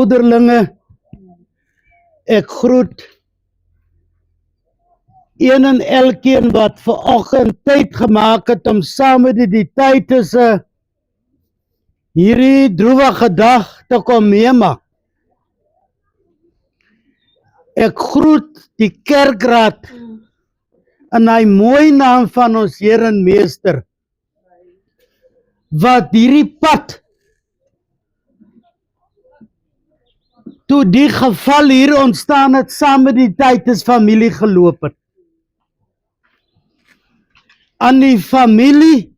ouderlinge, ek groet een en elkeen wat vanoggend tyd gemaak het om saam met die tydse hierdie droewige dag te kom meemaak. Ek groet die kerkraad in die mooi naam van ons Heer en Meester, wat hierdie pad toe die geval hier ontstaan het, saam met die tydens familie geloop het. Aan die familie,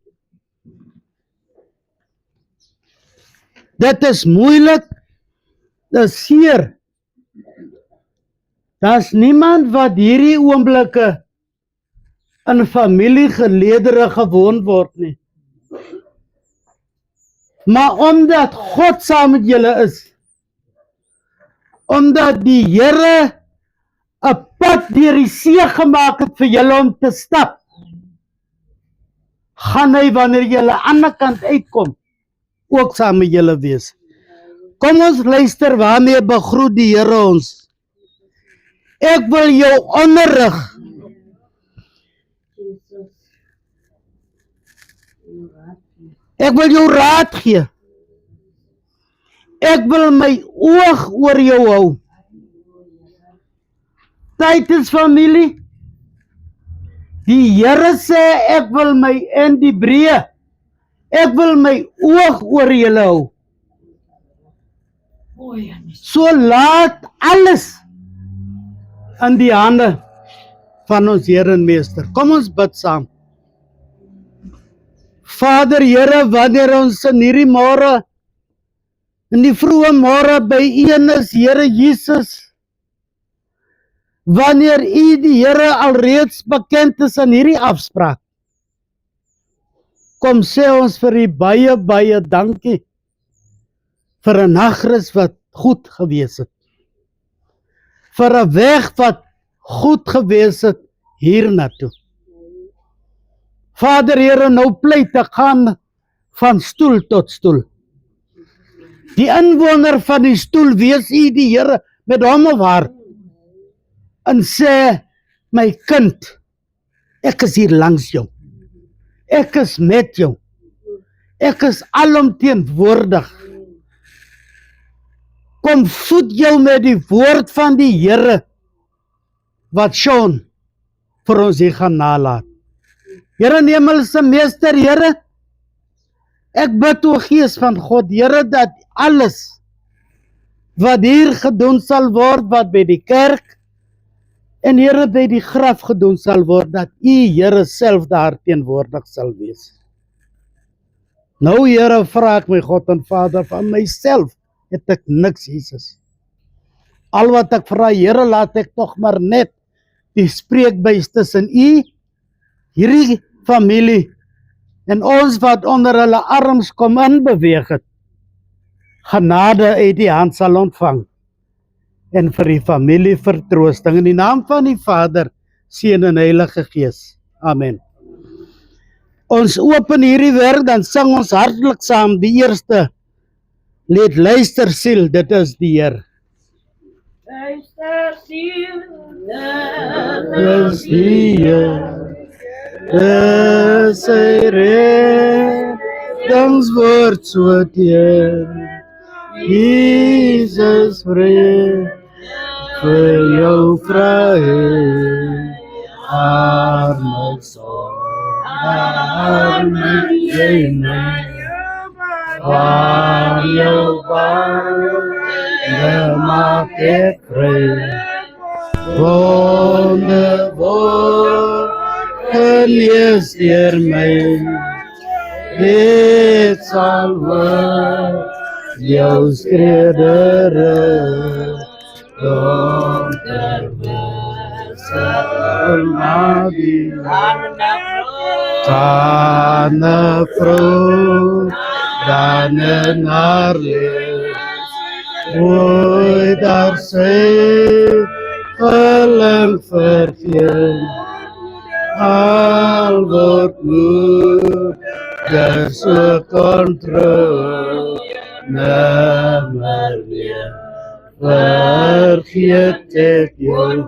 dit is moeilik, dit is seer. Daar's niemand wat hierdie oomblikke in familiegeledere gewoon word nie. Maar omdat God saam met julle is, omdat die Here 'n pad deur die see gemaak het vir julle om te stap, gaan hy wanneer julle aan die ander kant uitkom, ook saam met julle wees. Kom ons luister waarmee begroet die Here ons. Ek wil jou onderrig. Ek wil jou raad gee. Ek wil my oog oor jou hou. Tydens familie. Die Here sê ek wil my in die breë. Ek wil my oog oor julle hou. So laat alles in die hande van ons Heer en Meester. Kom ons bid saam. Vader Here, wanneer ons in hierdie môre, in die vroeë môre by U is, Here Jesus, wanneer U die Here alreeds bekend is in hierdie afspraak, kom sê ons vir U baie, baie dankie vir 'n nagrus wat goed gewees het, vir 'n weg wat goed gewees het hiernatoe. Vader Here, nou pleit ek gaan van stoel tot stoel. Die inwoner van die stoel, wees U die Here met hom of haar, en sê, my kind, ek is hier langs jou. Ek is met jou. Ek is alomteenwoordig. Kom voed jou met die woord van die Here, wat Sean vir ons hier gaan nalaat. Here, Hemelse Meester, Here, ek bid o Gees van God, Here, dat alles wat hier gedoen sal word, wat by die kerk en Here by die graf gedoen sal word, dat U, Here, self daar teenwoordig sal wees. Nou, Here, vra ek my God en Vader, van myself het ek niks, Jesus. Al wat ek vra, Here, laat ek toch maar net die spreekbuis tussen U, hierdie familie, en ons wat onder hulle arms kom inbeweeg het, genade uit die hand sal ontvang, en vir die familie vertroosting, in die naam van die Vader, Seun en Heilige Gees. Amen. Ons open hierdie werk, dan sing ons hartlik saam die eerste lied, Luister siel, dit is die Heer. Luister siel, Dit is die Heer. Dis sy reddingswoord so teer, Jesus vrede, vir jou vryheid, arme sondaar, jy my, waar jou bande maak ek vry, wonderwoord, genees deur my, dit sal word, jou skredere, donker maar die tane vrou, dan in haar leef, ooit daar sy geling vergeen, al word moeder so kontrol, nimmer meer vergeet ek jou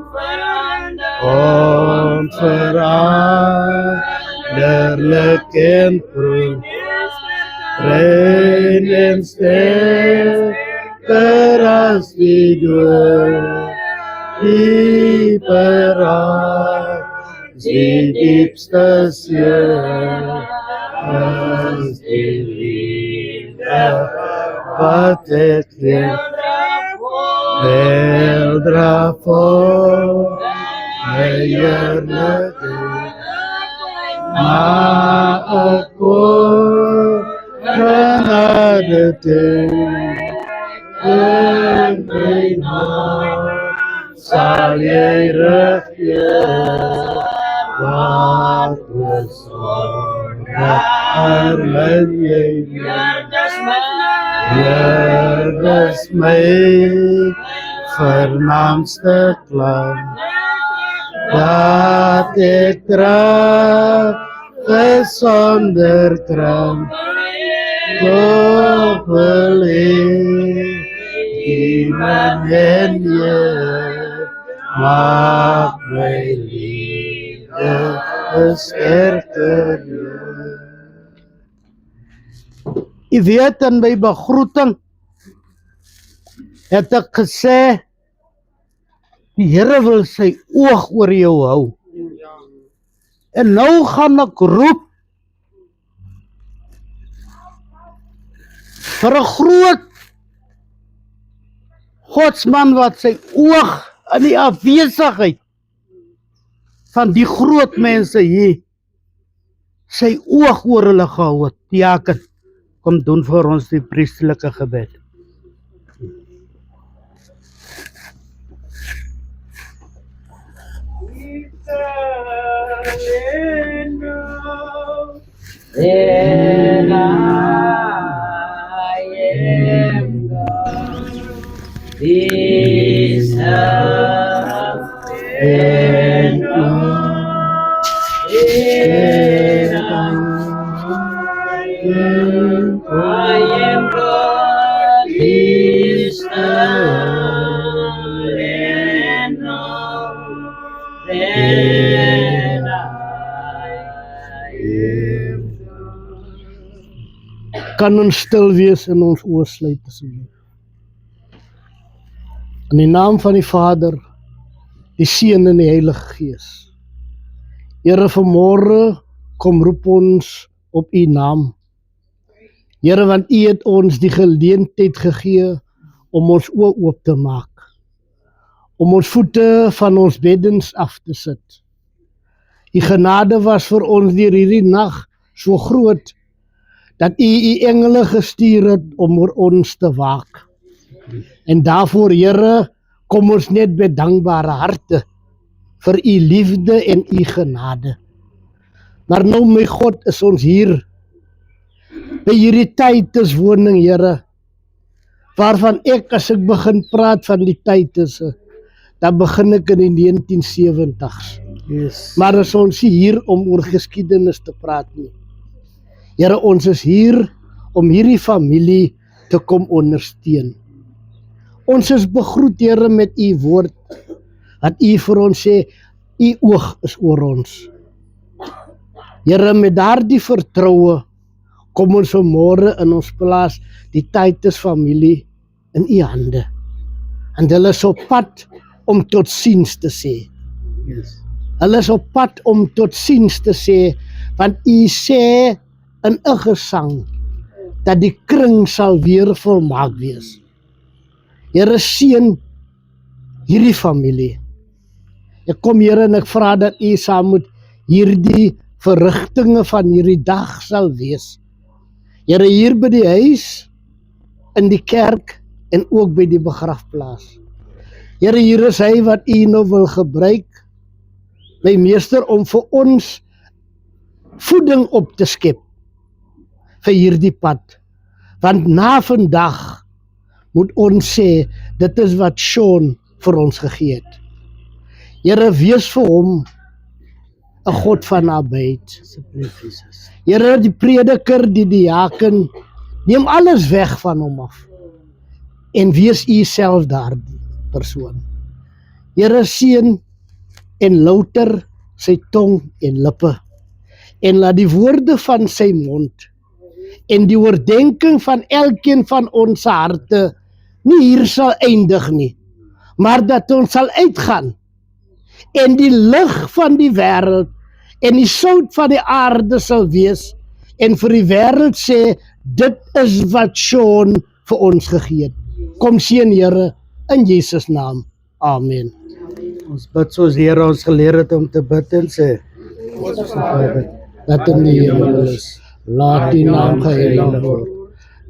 onveranderlik en rein en sterker as die dood, dieper as die diepste see, as die liefde wat ek het, weldra voor my heerlikheid, maar ek hoor genade in my naam, sal jy regeer, wat besonder jy Heer, dis my vernaamste klank, dat ek trap gesonder krank, koppel iemand en jy, maak my liefde sterker. Jy weet, in my begroeting het ek gesê, die Here wil sy oog oor jou hou. En nou gaan ek roep vir 'n groot godsman wat sy oog in die afwesigheid van die groot mense hier, sy oog oor hulle gehou het. Diaken, kom doen vir ons die priesterlike gebed. Then I am God, this and God, then I am God, this and God, then I am. Kan ons stil wees en ons oë sluit asseblief. In die naam van die Vader, die Seun en die Heilige Gees. Here, vanmôre kom roep ons op U naam. Here, want U het ons die geleentheid gegee om ons oë oop te maak, om ons voete van ons beddens af te sit. U genade was vir ons deur hierdie nag so groot, dat U engele gestuur het om oor ons te waak. En daarvoor, Here, kom ons net met dankbare harte vir U liefde en U genade. Maar nou, my God, is ons hier by hierdie tydswoning, Here, waarvan ek, as ek begin praat van die tydswoning, dan begin ek in die 1970s. Yes. Maar is ons hier om oor geskiedenis te praat nie. Here, ons is hier om hierdie familie te kom ondersteun. Ons is begroet, Here, met U woord, dat U vir ons sê, U oog is oor ons. Here, met daardie vertroue, kom ons vanmôre in ons plaas die Titus familie in U hande. En hulle is op pad om tot ziens te sê. Yes. Hulle is op pad om tot ziens te sê, want U sê in 'n gesang, dat die kring sal weer volmaak wees. Here, seën hierdie familie. Ek kom, Here, en ek vra dat U saam met hierdie verrigtinge van hierdie dag sal wees. Here, hier by die huis, in die kerk en ook by die begrafplaas. Here, hier is hy wat U nou wil gebruik, my meester, om vir ons voeding op te skep vir hierdie pad. Want na vandag moet ons sê, dit is wat Sean vir ons gegee het. Here, wees vir hom 'n God van nabyheid. Here, die prediker, die diaken, neem alles weg van hom af. en wees u self daardie persoon. Here, seën en louter sy tong en lippe, en laat die woorde van sy mond en die oordenking van elkeen van ons harte nie hier sal eindig nie, maar dat ons sal uitgaan en die lig van die wêreld en die sout van die aarde sal wees en vir die wêreld sê, dit is wat Sean vir ons gegee het. Kom seën Here, in Jesus naam. Amen. Ons bid soos Here ons geleer het om te bid en sê, Dat in die hemel is, laat die naam geheilig word,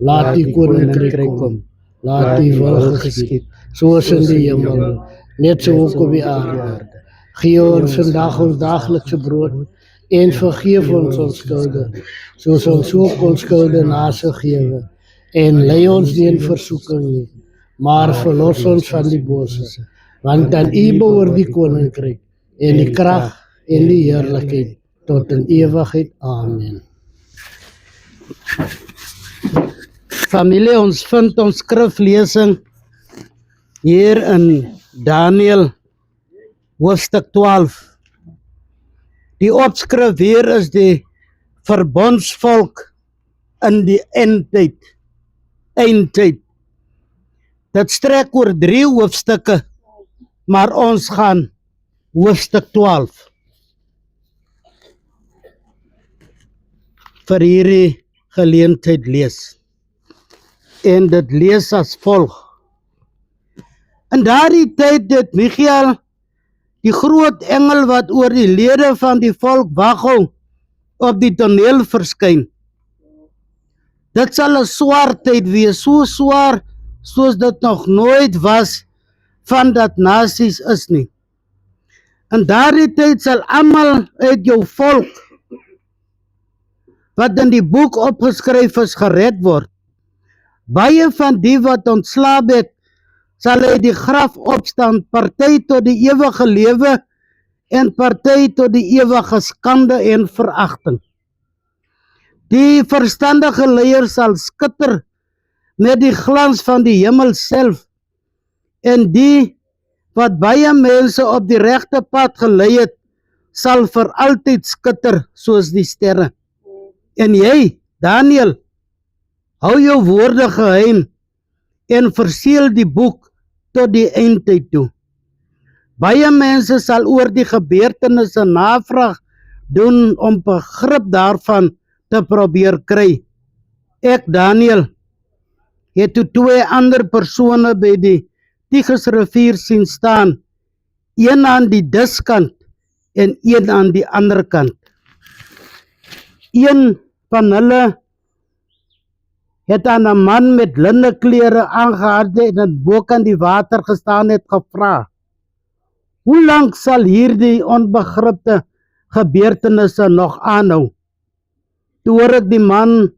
laat die koninkryk kom, laat die wil geskied, soos in die hemel, net so ook op die aarde. Gee ons vandag ons daaglikse brood, en vergeef ons ons skulde, soos ons ook ons skuldenaars vergewe, en lei ons nie in versoeking nie, maar verlos ons van die bose, want aan U behoort die koninkryk, en die krag, en die heerlikheid, tot in ewigheid. Amen. familie, ons vind ons skriflesing hier in Daniël hoofstuk 12. Die opskrif hier is die verbondsvolk in die eindtyd. Dit strek oor 3 hoofstukke, maar ons gaan hoofstuk 12 vir hierdie geleentheid lees. En dit lees as volg. In daardie tyd het Michael, die groot engel wat oor die lede van die volk wag hou, op die toneel verskyn. Dit sal 'n swaar tyd wees, so swaar soos dit nog nooit was van dat nasies is nie. In daardie tyd sal almal uit jou volk wat in die boek opgeskryf is gered word. Baie van die wat ontslaap het, sal uit die graf opstaan, party tot die ewige lewe en party tot die ewige skande en veragting. Die verstandige leier sal skitter met die glans van die hemel self, en die wat baie mense op die regte pad gelei het, sal vir altyd skitter soos die sterre. En jy, Daniël, hou jou woorde geheim en verseël die boek tot die eindtyd toe. Baie mense sal oor die gebeurtenisse navraag doen om begrip daarvan te probeer kry. Ek, Daniël, het toe 2 ander persone by die Tigrisrivier sien staan, een aan die diskant en een aan die ander kant. Een van hulle het aan 'n man met linne klere aangehad en bokant die water gestaan het gevra, hoe lank sal hierdie onbegripte gebeurtenisse nog aanhou? Toe hoor ek die man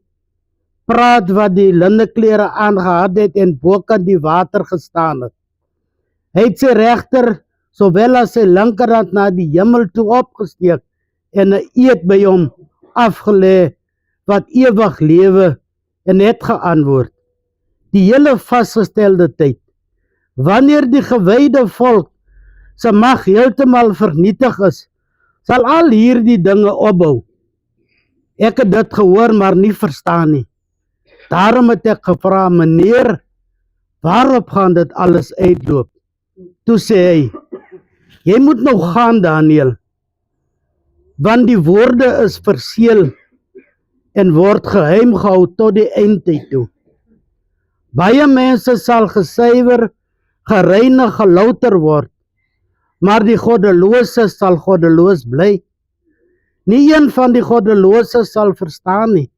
praat wat die linne klere aangehad het en bokant die water gestaan het. Hy het sy regter sowel as sy linkerhand na die hemel toe opgesteek en 'n eed by hom afgelê wat ewig lewe, en het geantwoord, die hele vasgestelde tyd, wanneer die gewyde volk se mag heeltemal vernietig is, sal al hierdie dinge opbou. Ek het dit gehoor, maar nie verstaan nie. Daarom het ek gevra, meneer, waarop gaan dit alles uitloop? Toe sê hy, jy moet nou gaan, Daniël, want die woorde is verseël en word geheim gehou tot die eindtyd toe. Baie mense sal gesuiwer, gereinig, gelouter word, maar die goddelose sal goddeloos bly. Nie een van die goddelose sal verstaan nie,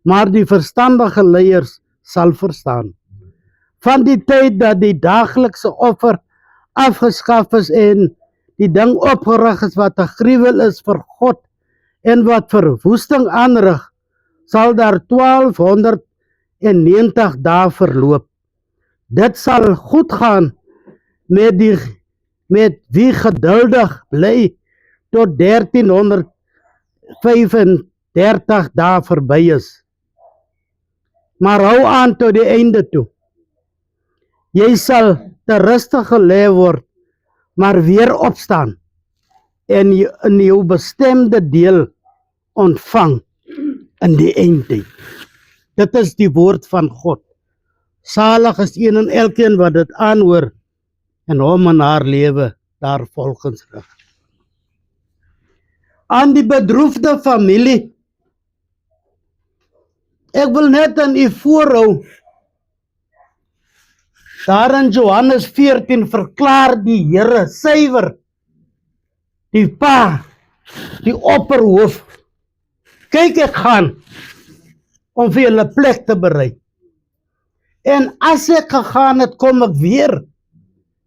maar die verstandige leiers sal verstaan. Van die tyd dat die daaglikse offer afgeskaf is en die ding opgerig is wat 'n gruwel is vir God en wat verwoesting aanrig, sal daar 1290 dae verloop. Dit sal goed gaan met wie geduldig bly tot 1335 dae verby is. Maar hou aan tot die einde toe. Jy sal te rustig gelê word, maar weer opstaan en in jou bestemde deel ontvang in die eindtyd. Dit is die woord van God. Salig is een en elkeen wat dit aanhoor en hom en haar lewe daar volgens rig. Aan die bedroefde familie, ek wil net aan u voorhou, daar in Johannes 14 verklaar die Here suiwer, die Pa, die opperhoof, kyk ek gaan om vir julle plek te berei. En as ek gegaan het, kom ek weer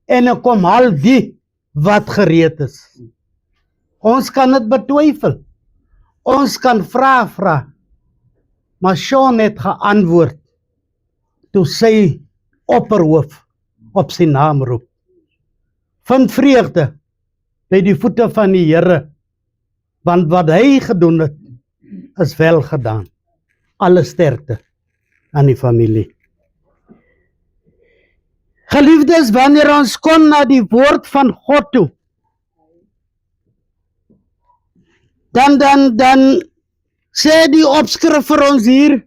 en ek kom haal die wat gereed is. Ons kan dit betwyfel. Ons kan vra. Maar Sean het geantwoord toe sy opperhoof op sy naam roep. Vind vreugde by die voete van die Here, want wat hy gedoen het, is wel gedaan. Alle sterkte aan die familie. Geliefdes, wanneer ons kom na die woord van God toe, dan sê die opskrif vir ons hier,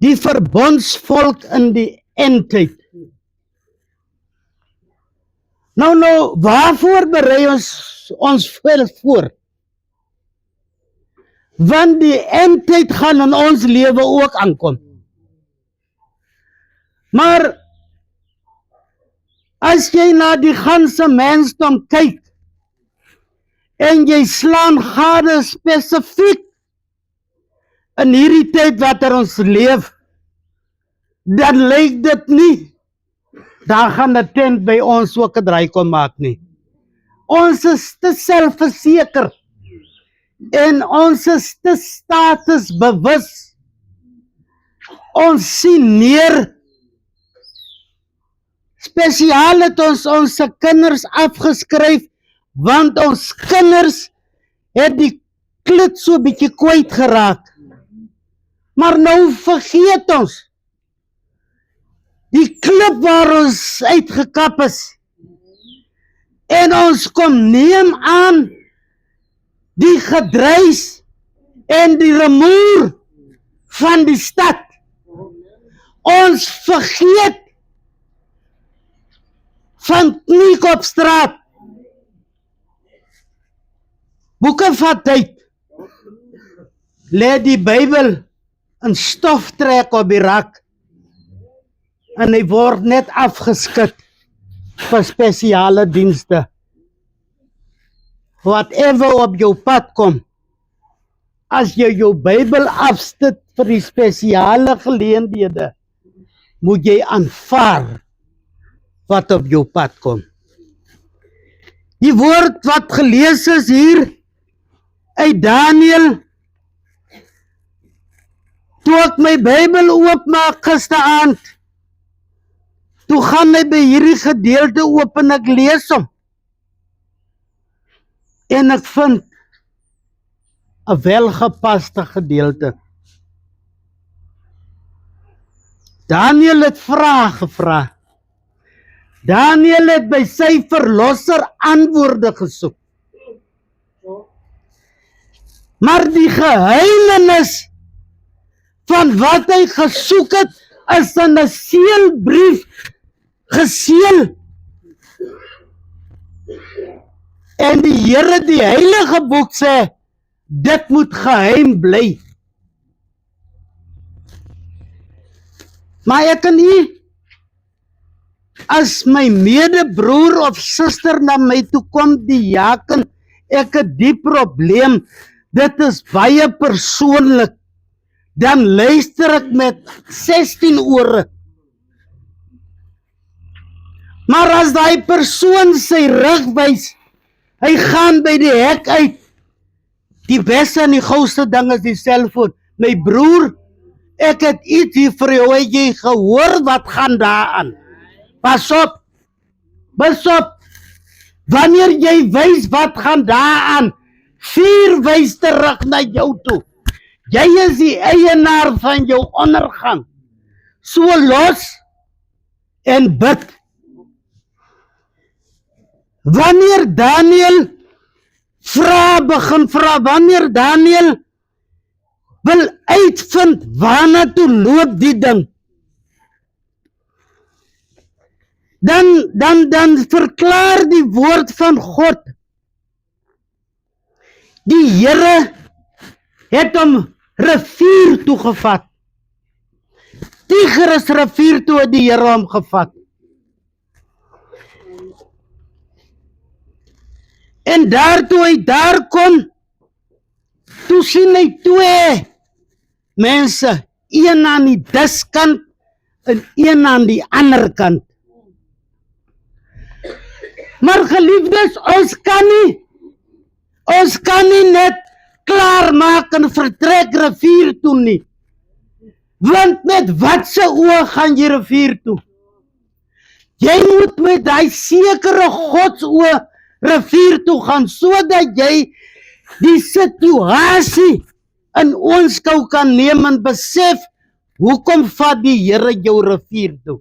die verbondsvolk in die eindtyd. Nou, waarvoor berei ons veel voor? Want die eindtyd gaan in ons lewe ook aankom. Maar as jy na die ganse mensdom kyk en jy slaan gade spesifiek in hierdie tyd wat ons leef, dan lyk dit nie, dan gaan die tent by ons ook 'n draai kom maak nie. Ons is te selfverseker en ons is te statusbewus. Ons sien neer. Spesiaal het ons kinders afgeskryf, want ons kinders het die klit so bietjie kwyt geraak. Maar nou vergeet ons die klip waar ons uitgekap is. En ons kom neem aan die gedruis en die rumoer van die stad. Ons vergeet van kniek op straat. Boeke vat tyd. Lê die Bybel in stof trek op die rak en hy word net afgeskit vir spesiale dienste. Whatever op jou pad kom, as jy jou Bybel afstit vir die spesiale geleenthede, moet jy aanvaar wat op jou pad kom. Die woord wat gelees is hier uit Daniël, toe ek my Bybel oopmaak gisteraand, toe gaan hy by hierdie gedeelte oop en ek lees hom. En ek vind 'n welgepaste gedeelte. Daniël het vrae gevra. Daniël het by sy verlosser antwoorde gesoek. Maar die geheimenis van wat hy gesoek het, is in 'n seelbrief geseël. En die Here, die Heilige Boek sê, dit moet geheim bly. Maar ek en u, as my medebroer of suster na my toe kom, die jaken, ek het die probleem, dit is baie persoonlik, dan luister ek met 16 ore. Maar as die persoon sy rug wys, hy gaan by die hek uit, die beste en die gouste ding is die selfoon. My broer, ek het iets hier vir jou, het jy gehoor wat gaan daar aan? Pas op, wanneer jy wys wat gaan daar aan, 4 wys terug na jou toe. Jy is die eienaar van jou ondergang. So los en bid. Wanneer Daniel begin vra, wanneer Daniel wil uitvind waarna toe loop die ding, dan verklaar die woord van God, die Here het hom rivier toegevat. Tigris rivier toe het die Here hom gevat. En daartoe hy daar kom, toe sien hy twee mense, een aan die diskant en een aan die ander kant. Maar geliefdes, ons kan nie net klaar maak en vertrek rivier toe nie. Want met watse oë gaan jy rivier toe? Jy moet met die sekere Godsoë rivier toe gaan, sodat jy die situasie in oënskou kan neem en besef, hoekom vat die Here jou rivier toe?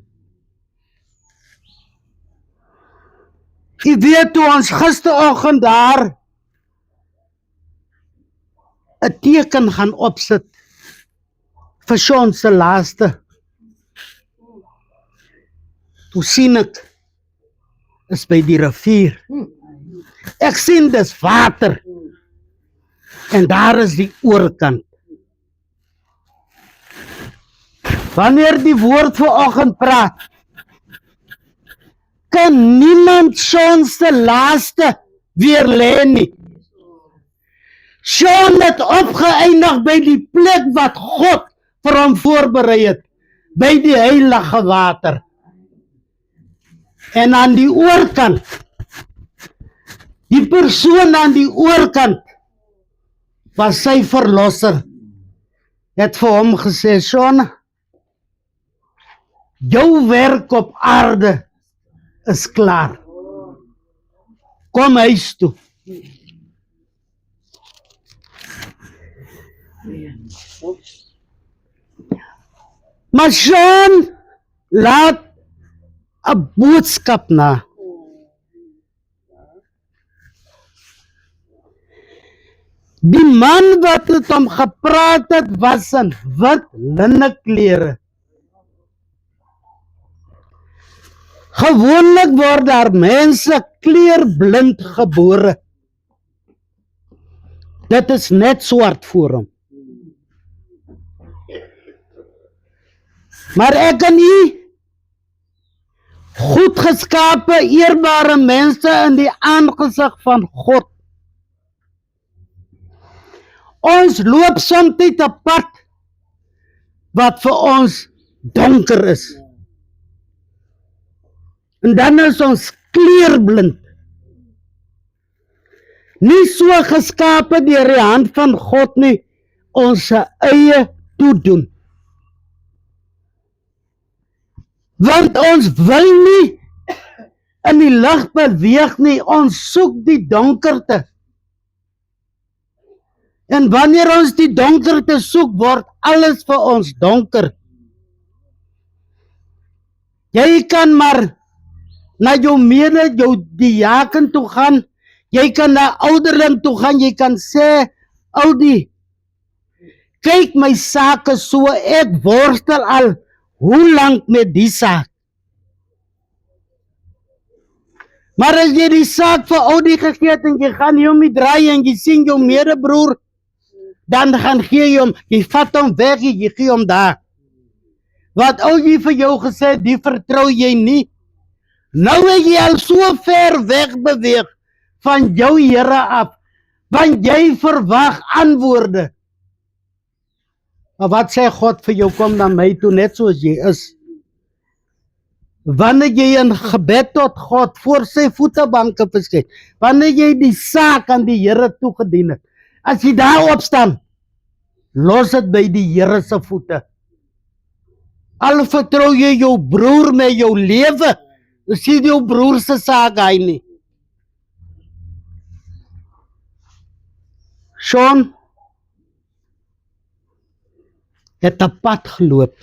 Jy weet toe ons gisteroggend daar 'n teken gaan opsit vir Sean se laaste. Toe sien ek, is by die rivier. Ek sien dis water. En daar is die oorkant. Wanneer die woord vanoggend praat, kan niemand Sean se laaste weer lê nie. Sean het opgeëindig by die plek wat God vir hom voorberei het, by die heilige water. En aan die oorkant, die persoon aan die oorkant, was sy verlosser, het vir hom gesê, Sean, jou werk op aarde is klaar. Kom huis toe. Maar Sean laat 'n boodskap na. Die man wat met hom gepraat het, was in wit linneklere. Gewoonlik word daar mense kleurblind gebore. Dit is net swart voor hom. Maar ek en u, goed geskape, eerbare mense in die aangesig van God. Ons loop soms 'n pad wat vir ons donker is. En dan is ons kleurblind. Nie so geskape deur die hand van God nie, ons eie toedoen. Want ons wil nie in die lig beweeg nie, ons soek die donkerte. En wanneer ons die donkerte soek, word alles vir ons donker. Jy kan maar na jou diaken toe gaan, jy kan na ouderling toe gaan, jy kan sê, Oudie, kyk my sake so, ek worstel al, hoe lank met die saak? Maar as jy die saak vir Oudie gegee het en jy gaan hom nie draai en jy sien jou medebroer, dan gaan gee jy hom, jy vat hom weg, jy gee hom daar. Wat Oudie vir jou gesê, die vertrou jy nie. Nou het jy al so ver weg beweeg van jou Here af, want jy verwag antwoorde. Maar wat sê God vir jou, kom na my toe net soos jy is. Wanneer jy in gebed tot God voor sy voetebanke verskyn, wanneer jy die saak aan die Here toegedien het, as jy daar opstaan, los dit by die Here se voete. Al vertrou jy jou broer met jou lewe, sien jou broer se saak hy nie. Sean, het 'n pad geloop.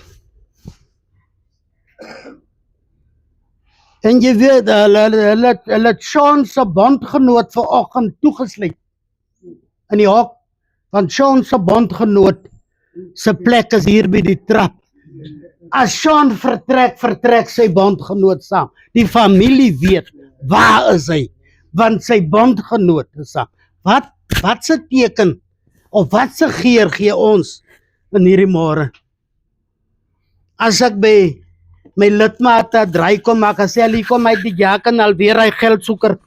En jy weet, hulle het Sean se bondgenoot vanoggend toegesluit in die hok, want Sean se bondgenoot se plek is hier by die trap. As Sean vertrek sy bondgenoot saam. Die familie weet, waar is hy? Want sy bondgenoot is saam. Wat se teken, of wat se geur gee ons in hierdie môre? As ek by my lidmate draai kom maak, as hy kom uit die jaken alweer hy geldsoeker.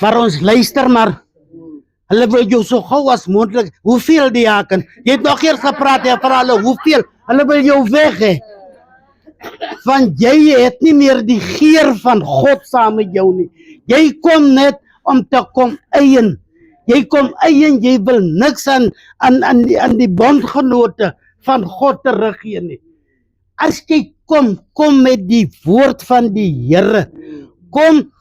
Maar ons luister maar. Hulle wil jou so gou as moontlik. Hoeveel die jaken? Jy het nog eers gepraat, jy vir hulle, hoeveel? Hulle wil jou weg hê. Want jy het nie meer die geur van God saam met jou nie. Jy kom net om te kom eien. Jy kom eien, jy wil niks aan die bondgenote van God teruggee nie. As jy kom met die woord van die Here. Kom.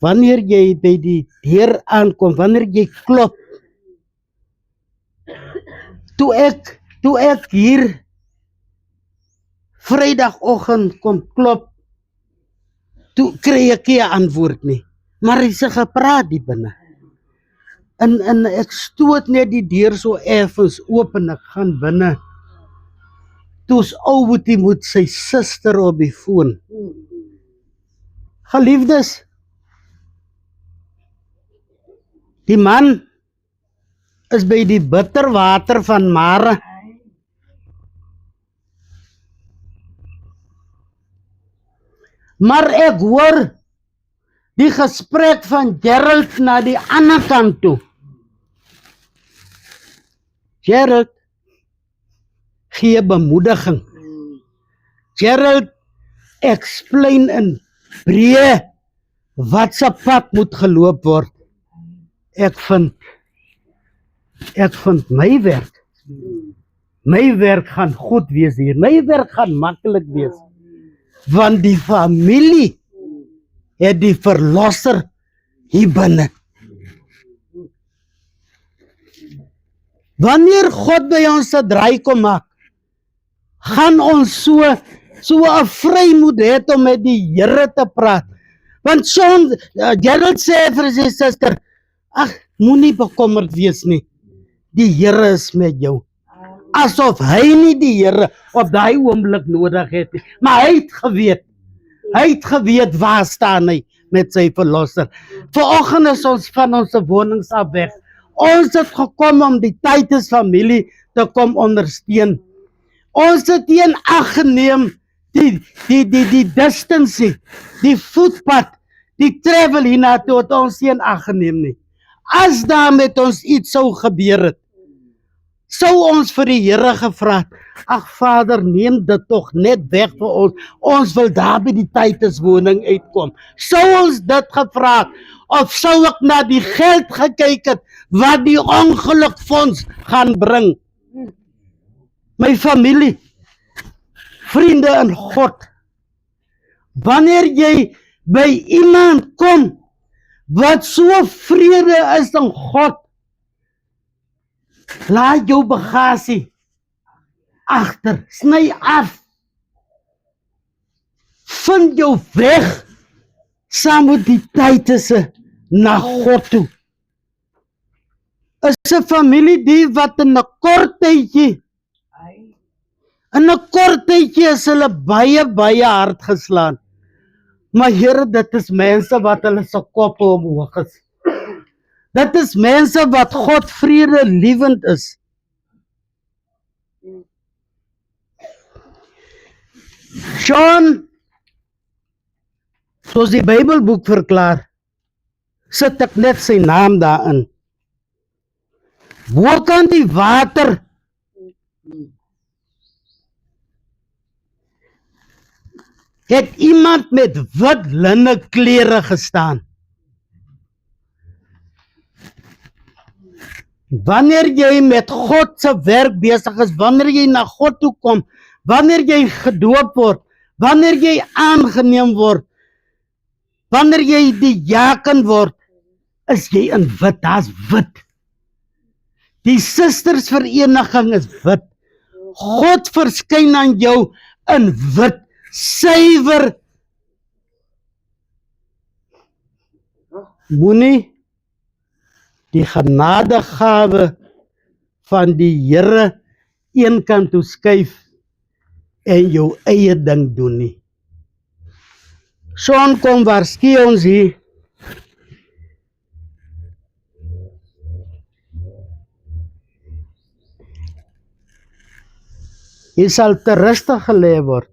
Wanneer jy by die deur aankom, wanneer jy klop. Toe ek hier Vrydagoggend kom klop, toe kry ek nie 'n antwoord nie. Maar hy sê gepraat die binne. En ek stoot net die deur so effens oop en ek gaan binne. Toe's ou Boetie met sy suster op die foon. Geliefdes, die man is by die bitterwater van Mare. Maar ek hoor die gesprek van Gerald na die ander kant toe. Gerald gee bemoediging. Gerald explain in breë wat se pad moet geloop word. Ek vind my werk gaan goed wees hier. My werk gaan maklik wees. Want die familie het die verlosser hier binne. Wanneer God by ons se draai kom maak, gaan ons so 'n vrymoed hê om met die Here te praat. Want Gerald sê vir sy suster, ag, moenie bekommerd wees nie. Die Here is met jou. Asof hy nie die Here op daai oomblik nodig het nie. Maar hy het geweet waar staan hy met sy verlosser. Vanoggend is ons van ons wonings af weg. Ons het gekom om die Titus familie te kom ondersteun. Ons het in ag geneem die distance, die voetpad, die travel hiernatoe het ons in ag geneem nie. As daar met ons iets sou gebeur het, sou ons vir die Here gevra het, ag Vader, neem dit tog net weg vir ons. Ons wil daar by die Titus woning uitkom. Sou ons dit gevra het, of sou ek na die geld gekyk het wat die ongelukfonds gaan bring? My familie, vriende in God, wanneer jy by iemand kom wat so vrede is in God, laat jou bagasie agter, sny af, vind jou weg saam met die Titusse na God toe. Is 'n familie die wat in 'n kort tydjie is hulle baie hard geslaan. Maar Here, dit is mense wat hulle se koppe omhoog is. Dit is mense wat God vrede liewend is. Sean, soos die Bybelboek verklaar, sit ek net sy naam daarin. Waar kan die water het iemand met wit linne klere gestaan? Wanneer jy met God se werk besig is, wanneer jy na God toe kom, wanneer jy gedoop word, wanneer jy aangeneem word, wanneer jy die diaken word, is jy in wit, daar's wit. Die Sustersvereniging is wit. God verskyn aan jou in wit, suiwer. Moenie die genadegawe van die Here een kant toe skuif en jou eie ding doen nie. Sean kom waarsku ons hier. Jy sal te rustig gelê word.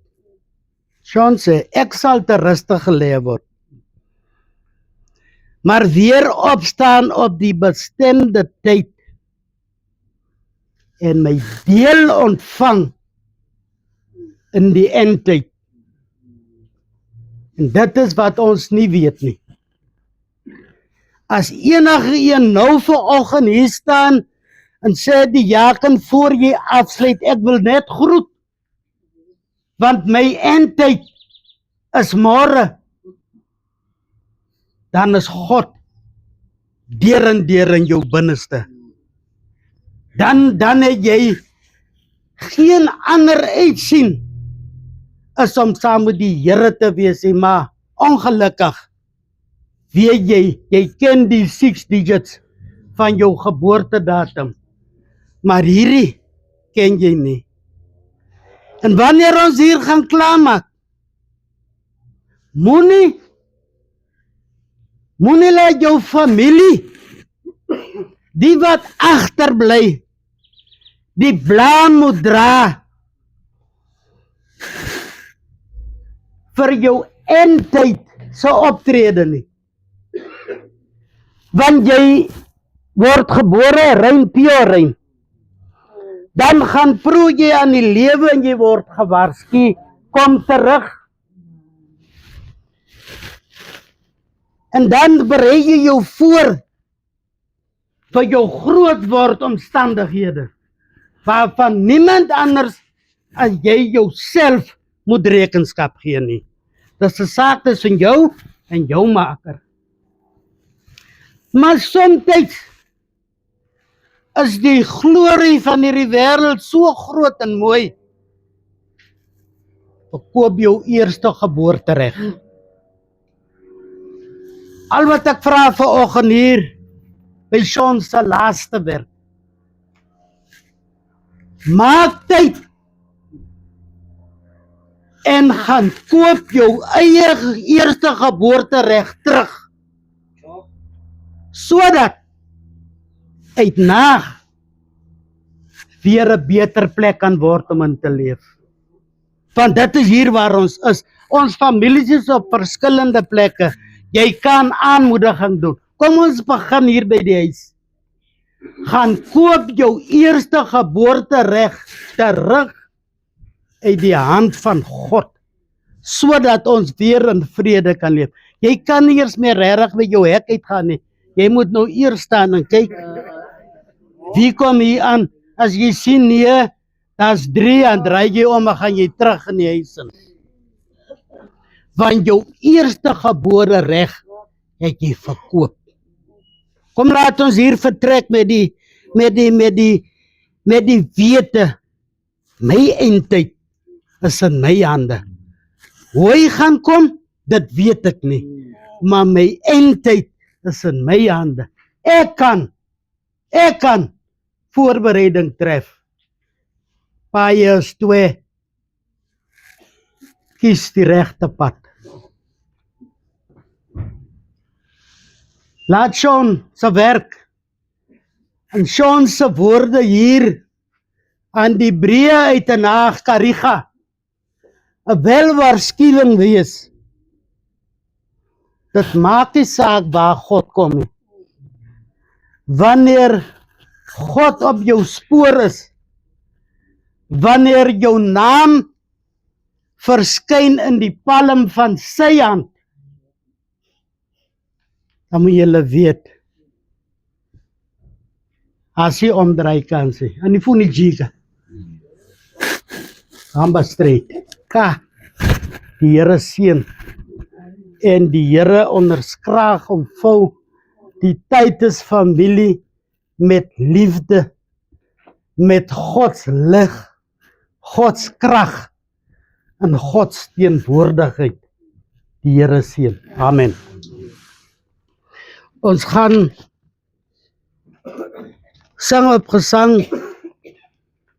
Sean sê, ek sal te rustig gelê word. Maar weer opstaan op die bestemde tyd en my deel ontvang in die eindtyd. En dit is wat ons nie weet nie. As enige een nou vanoggend hier staan en sê die jaken voor jy afsluit, ek wil net groet, want my eindtyd is môre, dan is God deur en deur in jou binneste. Dan het jy geen ander uitsien is om saam met die Here te wees, maar ongelukkig weet jy ken die 6 digits van jou geboortedatum, maar hierdie ken jy nie. En wanneer ons hier gaan klaarmaak, moenie laat jou familie, die wat agterbly, die blaam moet dra vir jou eindtyd se optrede nie. Want jy word gebore rein pure, dan gaan proe jy aan die lewe en jy word gewaarsku, kom terug. En dan berei jy jou voor vir jou groot word omstandighede, waarvan niemand anders as jy jouself moet rekenskap gee nie. Dit is 'n saak tussen jou en jou maker. Maar soms is die glorie van hierdie wêreld so groot en mooi, verkoop jou eerste geboortereg. Al wat ek vra vanoggend hier, by Sean se laaste werk, maak tyd en gaan koop jou eie eerste geboortereg terug, sodat uitna weer 'n beter plek kan word om in te leef. Want dit is hier waar ons is. Ons families is op verskillende plekke. Jy kan aanmoediging doen. Kom ons begin hier by die huis. Gaan koop jou eerste geboortereg terug uit die hand van God, sodat ons weer in vrede kan leef. Jy kan nie eers meer regtig by jou hek uitgaan nie. Jy moet nou eers staan en kyk, wie kom hier aan? As jy sien nee, daar's 3 en draai jy om en gaan jy terug in die huis in. Want jou eerste gebore reg het jy verkoop. Kom laat ons hier vertrek met die wete. My eindtyd is in my hande. Hoe hy gaan kom, dit weet ek nie. Maar my eindtyd is in my hande. Ek kan voorbereiding tref. Paie is 2. Kies die regte pad. Laat Sean se werk en Sean se woorde hier aan die breë uit en Haag Kariga 'n welwaarskuwing wees. Dit maak nie saak waar God kom nie. Wanneer God op jou spoor is, wanneer jou naam verskyn in die palm van sy hand, dan moet julle weet, as jy omdraai kan sê, en die voel nie jiga, Hamba Street, die Here seën, en die Here onderskraag omvou Die tyd is familie met liefde, met Gods lig, Gods krag en Gods teenwoordigheid. Die Here seën. Amen. Ons gaan sing op gesang.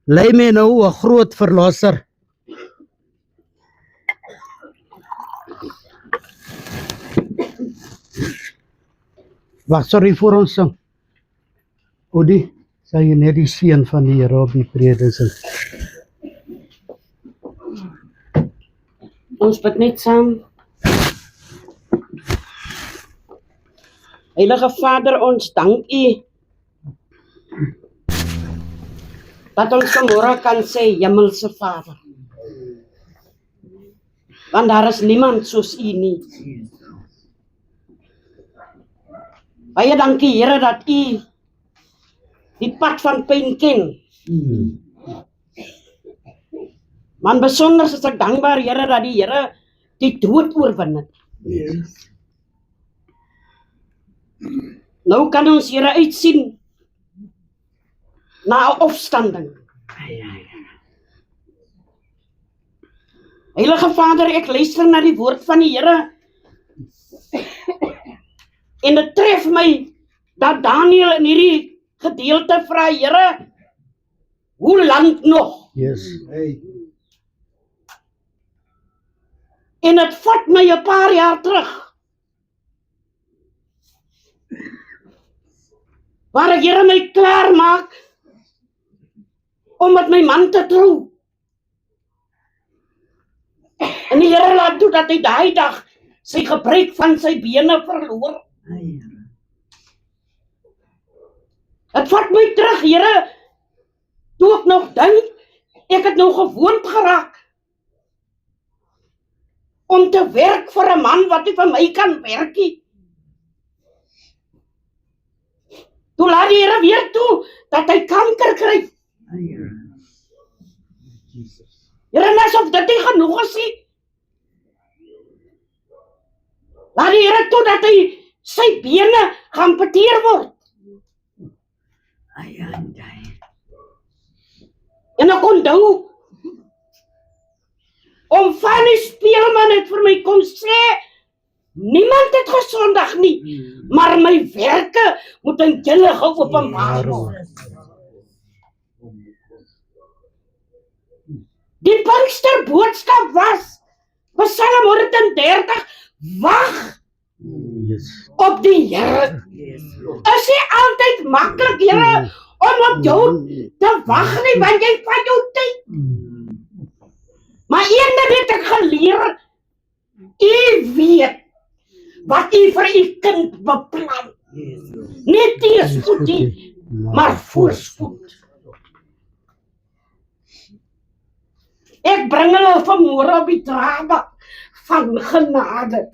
Lei my nou 'n groot verlosser. Wag, sorry vir ons sing. Odi, sal jy net die seën van die Here op die prede sing. Ons bid net saam. Heilige Vader, ons dank U dat ons vanmôre kan sê Hemelse Vader. Want daar is niemand soos U nie. Baie dankie Here dat U die pad van pyn ken. Man besonder is ek dankbaar Here dat die Here die dood oorwin het. Nou kan ons Here uitsien na 'n opstanding. Heilige Vader, ek luister na die woord van die Here. En dit tref my dat Daniël in hierdie gedeelte vra, Here, hoe lank nog? Yes. En dit vat my 'n paar jaar terug. Waar ek Here my klaar maak om met my man te trou. En die Here laat toe dat hy daai dag sy gebruik van sy bene verloor. Het vat my terug, Here, toe ek nog dink, ek het nou gewoond geraak om te werk vir 'n man wat nie vir my kan werk nie. Toe laat die Here weer toe dat hy kanker kry. Here, net of dit nie genoeg is nie. Laat die Here toe dat hy sy bene geamputeer word. En ek onthou om van die speelman het vir my kom sê, niemand het gesondig nie, maar my werke moet aan julle geopenbaar word. Die Pinksterboodskap was, Psalm 130, wag op die Here. Is nie altyd maklik, Here, om op jou te wag nie, want jy vat jou tyd. Maar een ding het ek geleer, U weet wat U vir U kind beplan. Nie teëspoed nie, maar voorspoed. Ek bring hulle vanmôre op die drama van genade.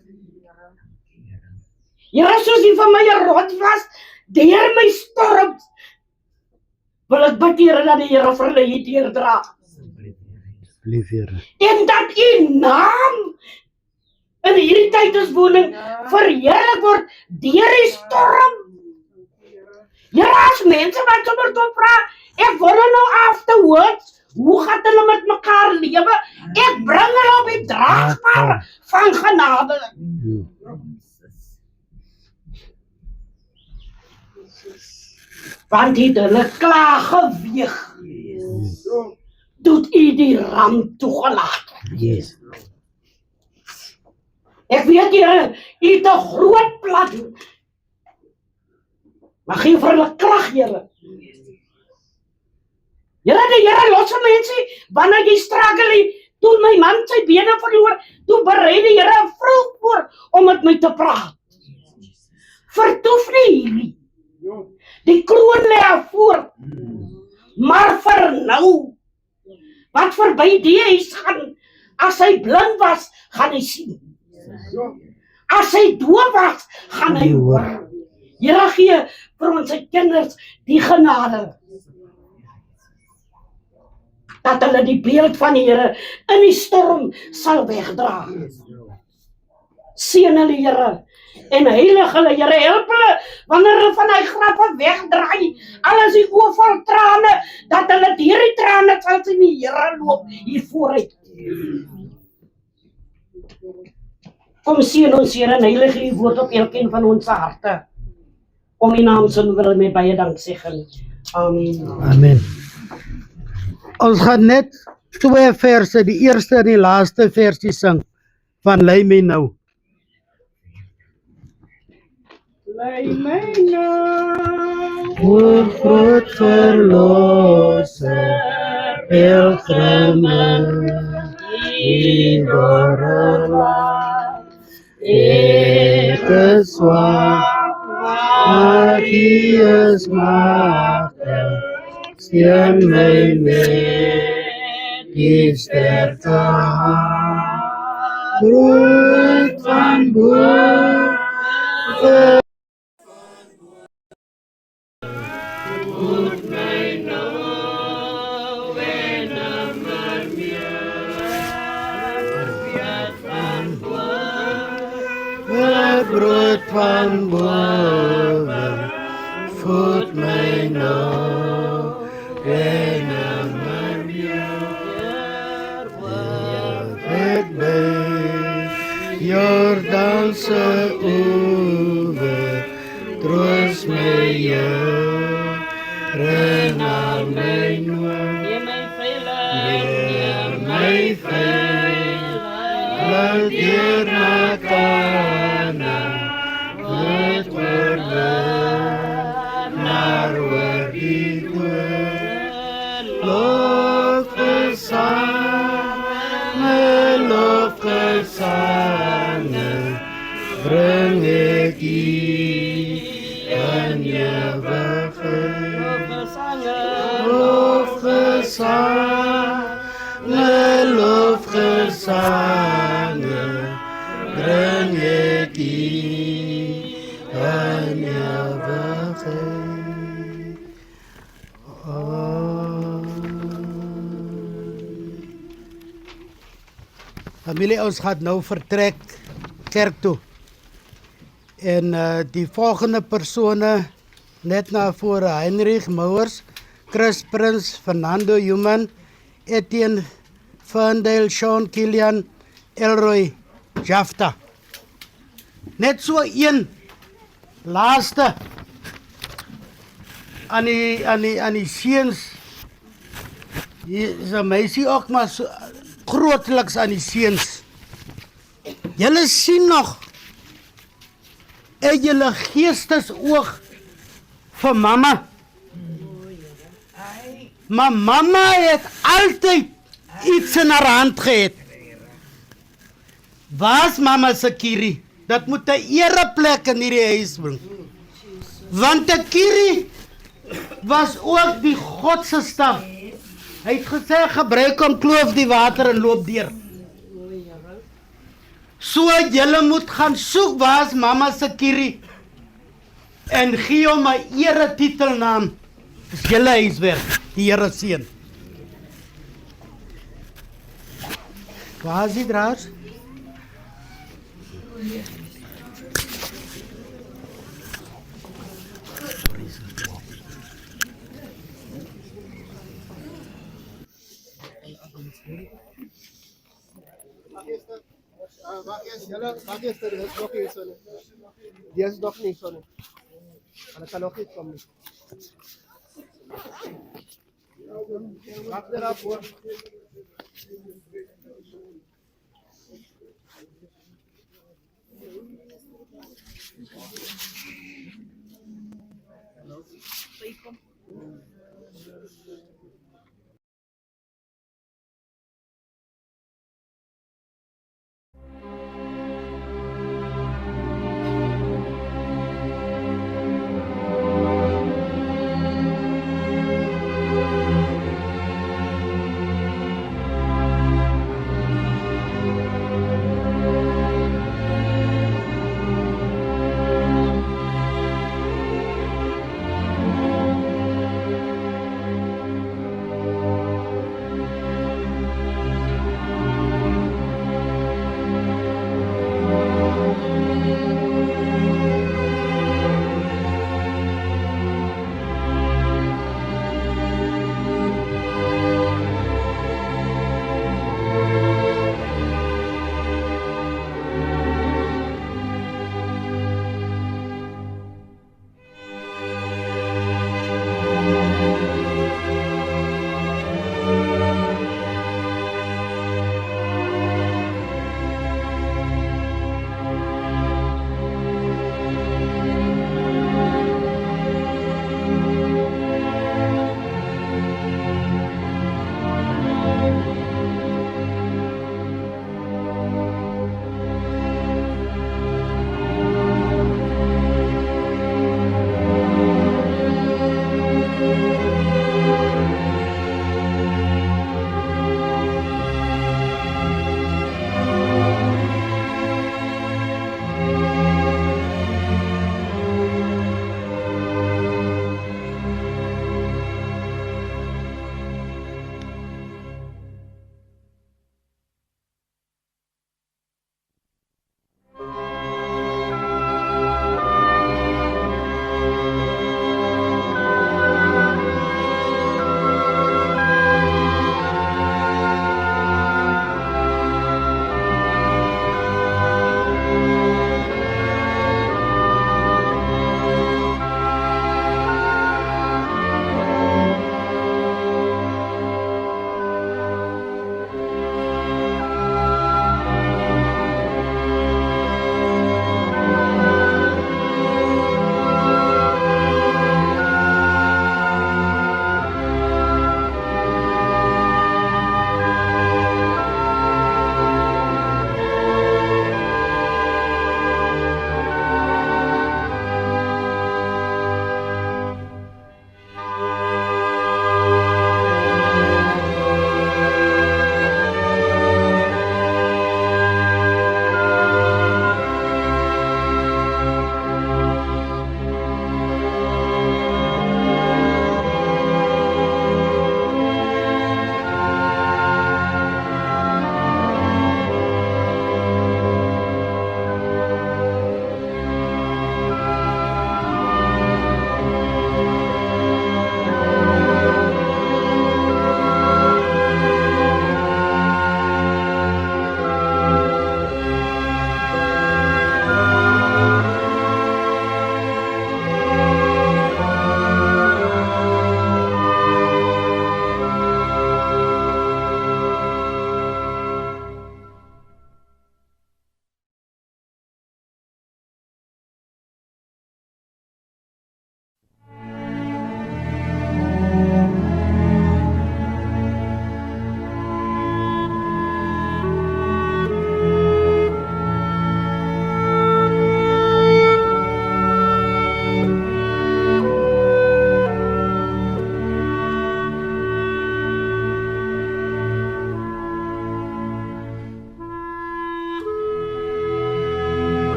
Here, soos U vir my 'n rot was, deur my storms, wil ek bid, Here, dat die Here vir hulle deurdra. Lief Here. En dat U naam in hierdie tydenswoning verheerlik word deur die storm. Here, as mense wat sommer toe vra, ek wil nou afterwards, hoe gaan hulle met mekaar lewe? Ek bring hulle op die draagbaar van genade. Want het hulle klaar geweeg. Doet U die ram toegelaat. Ek weet Here, U het 'n groot plan. Maar gee vir hulle krag, Here. Here, die Here los vir mense, wanneer jy struggle, toe my man sy bene verloor, toe berei die Here 'n vrou voor om met my te praat. Vertoef nie hierdie. Die kroon lê voor. Maar vir nou, wat verby die huis gaan, as hy blind was, gaan hy sien. As hy doof was, gaan hy hoor. Here, gee vir ons kinders die genade. Dat hulle die beeld van die Here in die storm sal wegdra. Seën hulle, Here. En heilig hulle, Here, help hulle wanneer hulle van hy grappe wegdraai. Alles die oë vol trane, dat hulle deur die trane sal sien die Here loop hier vooruit. Kom seën ons, Here, en heilig die woord op elkeen van ons harte. Om die naam se wil met baie dank zeggen. Amen. Amen. Ons gaan net 2 verse, die eerste en die laaste versie sing van Lei my nou. Lei my nou, O groot verlosser, pelgrimme, die dorrelaar, ek is swak, maar die is machtig, steun my met die sterkte hand, groot van boven, brood van boven, voed my nou, en maar meer wat ek by Jordaanse oewer, troos my Here, na my nood, leer my veilig, deur na Kanaan, het oorwin, naar oor die dood, lofgesange, bring ek U in ewigheid. Lofgesange, bring ek U in ewigheid. Familie, ons gaat nou vertrek kerk toe. En die volgende persone, net na vore, Heinrich Mouwers, Chris Prins, Fernando Human, Etienne Ferndale, Sean Kilian, Elroy Jafta. Net so een laaste aan die seuns. Hier is 'n meisie ook, maar so grootliks aan die seuns. Julle sien nog julle geestesoog vir mamma. Maar mamma het altyd iets in haar hand gehad. Waar's mamma se kierie? Dat moet 'n ereplek in hierdie huis bring. Want 'n kierie was ook die God se staf. Hy het gesê gebruik om kloof die water en loop deur. So julle moet gaan soek waar's mamma se kierie en gee hom 'n eretitelnaam. Dis julle huiswerk, die Here seën. Waar is die draers? Maak eerst, dat is nog niet zo. Die is nog niet zo. En dat kan nog niet komen. Maak erop hoor.